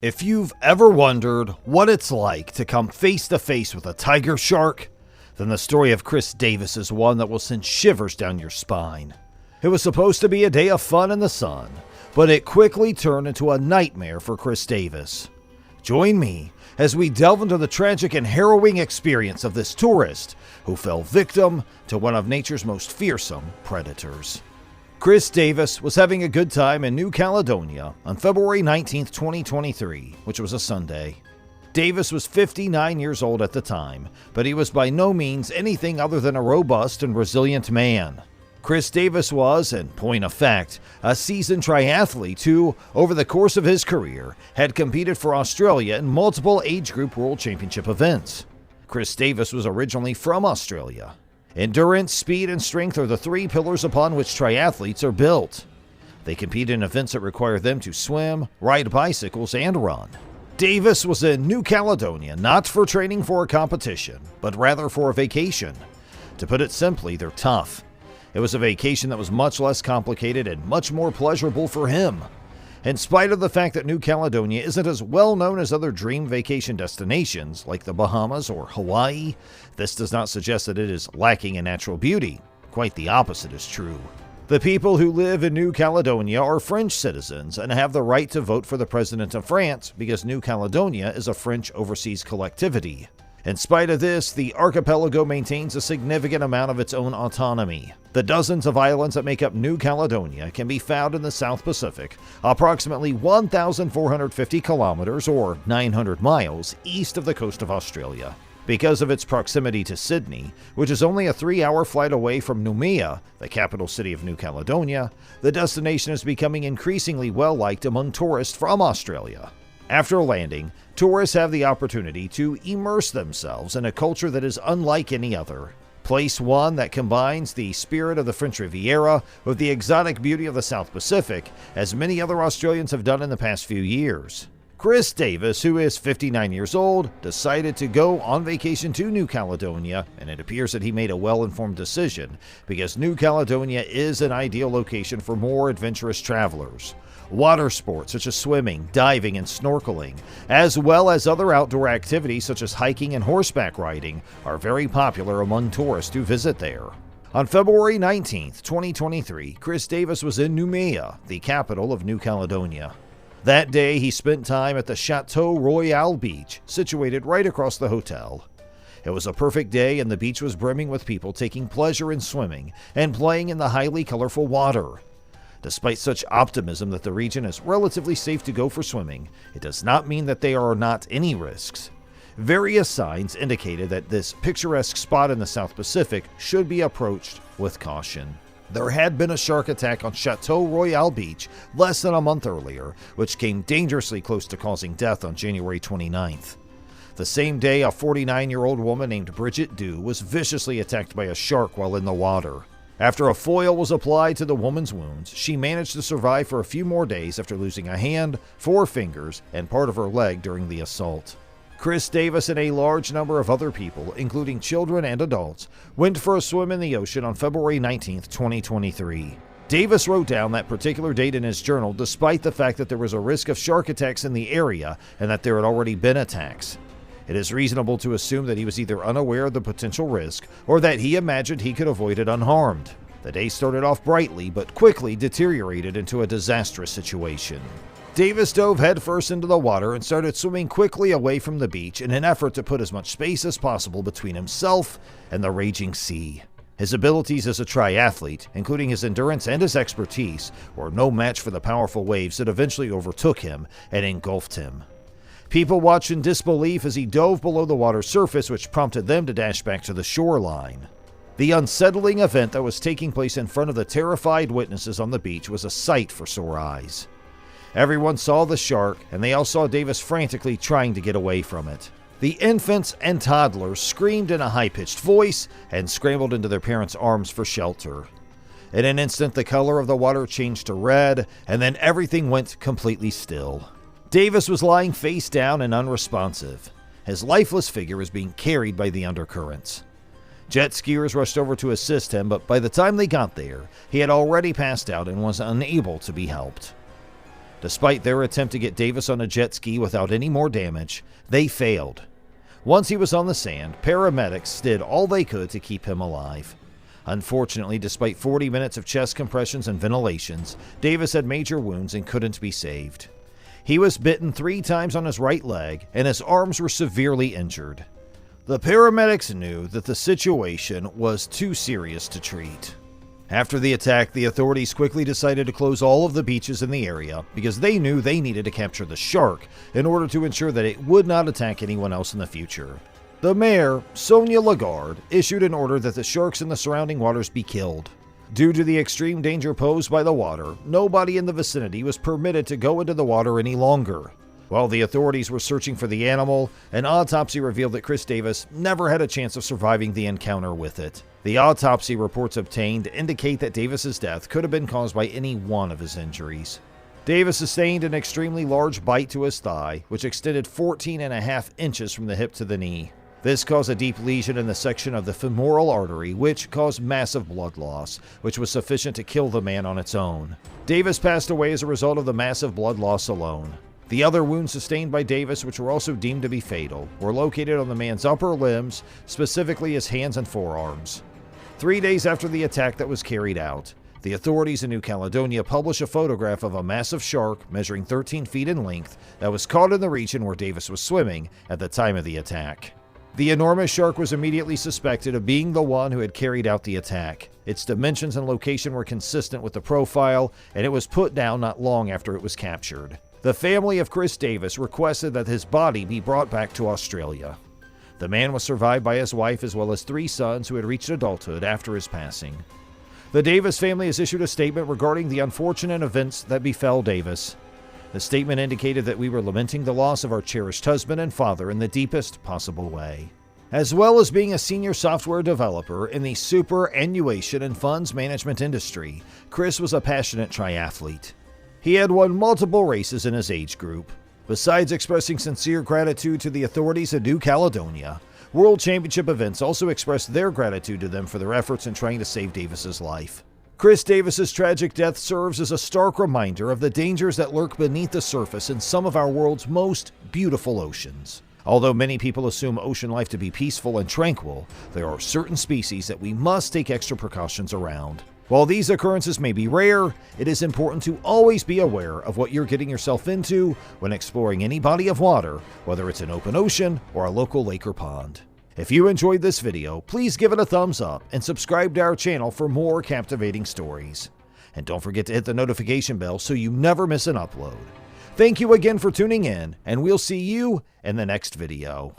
If you've ever wondered what it's like to come face to face with a tiger shark, then the story of Chris Davis is one that will send shivers down your spine. It was supposed to be a day of fun in the sun, but it quickly turned into a nightmare for Chris Davis. Join me as we delve into the tragic and harrowing experience of this tourist who fell victim to one of nature's most fearsome predators. Chris Davis was having a good time in New Caledonia on February 19, 2023, which was a Sunday. Davis was 59 years old at the time, but he was by no means anything other than a robust and resilient man. Chris Davis was, in point of fact, a seasoned triathlete who, over the course of his career, had competed for Australia in multiple age group world championship events. Chris Davis was originally from Australia. Endurance, speed, and strength are the three pillars upon which triathletes are built. They compete in events that require them to swim, ride bicycles, and run. Davis was in New Caledonia not for training for a competition, but rather for a vacation. To put it simply, they're tough. It was a vacation that was much less complicated and much more pleasurable for him. In spite of the fact that New Caledonia isn't as well known as other dream vacation destinations like the Bahamas or Hawaii, this does not suggest that it is lacking in natural beauty. Quite the opposite is true. The people who live in New Caledonia are French citizens and have the right to vote for the President of France because New Caledonia is a French overseas collectivity. In spite of this, the archipelago maintains a significant amount of its own autonomy. The dozens of islands that make up New Caledonia can be found in the South Pacific, approximately 1,450 kilometers or 900 miles east of the coast of Australia. Because of its proximity to Sydney, which is only a 3-hour flight away from Noumea, the capital city of New Caledonia, the destination is becoming increasingly well-liked among tourists from Australia. After landing, tourists have the opportunity to immerse themselves in a culture that is unlike any other. Place one that combines the spirit of the French Riviera with the exotic beauty of the South Pacific, as many other Australians have done in the past few years. Chris Davis, who is 59 years old, decided to go on vacation to New Caledonia, and it appears that he made a well-informed decision because New Caledonia is an ideal location for more adventurous travelers. Water sports such as swimming, diving, and snorkeling, as well as other outdoor activities such as hiking and horseback riding, are very popular among tourists who visit there. On February 19, 2023, Chris Davis was in Noumea, the capital of New Caledonia. That day, he spent time at the CHATEAU ROYALE beach, situated right across the hotel. It was a perfect day and the beach was brimming with people taking pleasure in swimming and playing in the highly colorful water. Despite such optimism that the region is relatively safe to go for swimming, it does not mean that there are not any risks. Various signs indicated that this picturesque spot in the South Pacific should be approached with caution. There had been a shark attack on CHATEAU ROYALE Beach less than a month earlier, which came dangerously close to causing death on January 29th. The same day, a 49-year-old woman named BRIDGET was viciously attacked by a shark while in the water. After a foil was applied to the woman's wounds, she managed to survive for a few more days after losing a hand, 4 fingers, and part of her leg during the assault. Chris Davis and a large number of other people, including children and adults, went for a swim in the ocean on February 19, 2023. Davis wrote down that particular date in his journal despite the fact that there was a risk of shark attacks in the area and that there had already been attacks. It is reasonable to assume that he was either unaware of the potential risk or that he imagined he could avoid it unharmed. The day started off brightly but quickly deteriorated into a disastrous situation. Davis dove headfirst into the water and started swimming quickly away from the beach in an effort to put as much space as possible between himself and the raging sea. His abilities as a triathlete, including his endurance and his expertise, were no match for the powerful waves that eventually overtook him and engulfed him. People watched in disbelief as he dove below the water's surface, which prompted them to dash back to the shoreline. The unsettling event that was taking place in front of the terrified witnesses on the beach was a sight for sore eyes. Everyone saw the shark, and they all saw Davis frantically trying to get away from it. The infants and toddlers screamed in a high-pitched voice and scrambled into their parents' arms for shelter. In an instant, the color of the water changed to red, and then everything went completely still. Davis was lying face down and unresponsive. His lifeless figure was being carried by the undercurrents. Jet skiers rushed over to assist him, but by the time they got there, he had already passed out and was unable to be helped. Despite their attempt to get Davis on a jet ski without any more damage, they failed. Once he was on the sand, paramedics did all they could to keep him alive. Unfortunately, despite 40 minutes of chest compressions and ventilations, Davis had major wounds and couldn't be saved. He was bitten 3 times on his right leg, and his arms were severely injured. The paramedics knew that the situation was too serious to treat. After the attack, the authorities quickly decided to close all of the beaches in the area because they knew they needed to capture the shark in order to ensure that it would not attack anyone else in the future. The mayor, SONIA LAGARDE, issued an order that the sharks in the surrounding waters be killed. Due to the extreme danger posed by the water, nobody in the vicinity was permitted to go into the water any longer. While the authorities were searching for the animal, an autopsy revealed that Chris Davis never had a chance of surviving the encounter with it. The autopsy reports obtained indicate that Davis's death could have been caused by any one of his injuries. Davis sustained an extremely large bite to his thigh, which extended 14.5 inches from the hip to the knee. This caused a deep lesion in the section of the femoral artery, which caused massive blood loss, which was sufficient to kill the man on its own. Davis passed away as a result of the massive blood loss alone. The other wounds sustained by Davis, which were also deemed to be fatal, were located on the man's upper limbs, specifically his hands and forearms. 3 days after the attack that was carried out, the authorities in New Caledonia published a photograph of a massive shark measuring 13 feet in length that was caught in the region where Davis was swimming at the time of the attack. The enormous shark was immediately suspected of being the one who had carried out the attack. Its dimensions and location were consistent with the profile, and it was put down not long after it was captured. The family of Chris Davis requested that his body be brought back to Australia. The man was survived by his wife as well as 3 sons who had reached adulthood after his passing. The Davis family has issued a statement regarding the unfortunate events that befell Davis. The statement indicated that we were lamenting the loss of our cherished husband and father in the deepest possible way. As well as being a senior software developer in the superannuation and funds management industry, Chris was a passionate triathlete. He had won multiple races in his age group. Besides expressing sincere gratitude to the authorities in New Caledonia, World Championship events also expressed their gratitude to them for their efforts in trying to save Davis's life. Chris Davis's tragic death serves as a stark reminder of the dangers that lurk beneath the surface in some of our world's most beautiful oceans. Although many people assume ocean life to be peaceful and tranquil, there are certain species that we must take extra precautions around. While these occurrences may be rare, it is important to always be aware of what you're getting yourself into when exploring any body of water, whether it's an open ocean or a local lake or pond. If you enjoyed this video, please give it a thumbs up and subscribe to our channel for more captivating stories. And don't forget to hit the notification bell so you never miss an upload. Thank you again for tuning in, and we'll see you in the next video.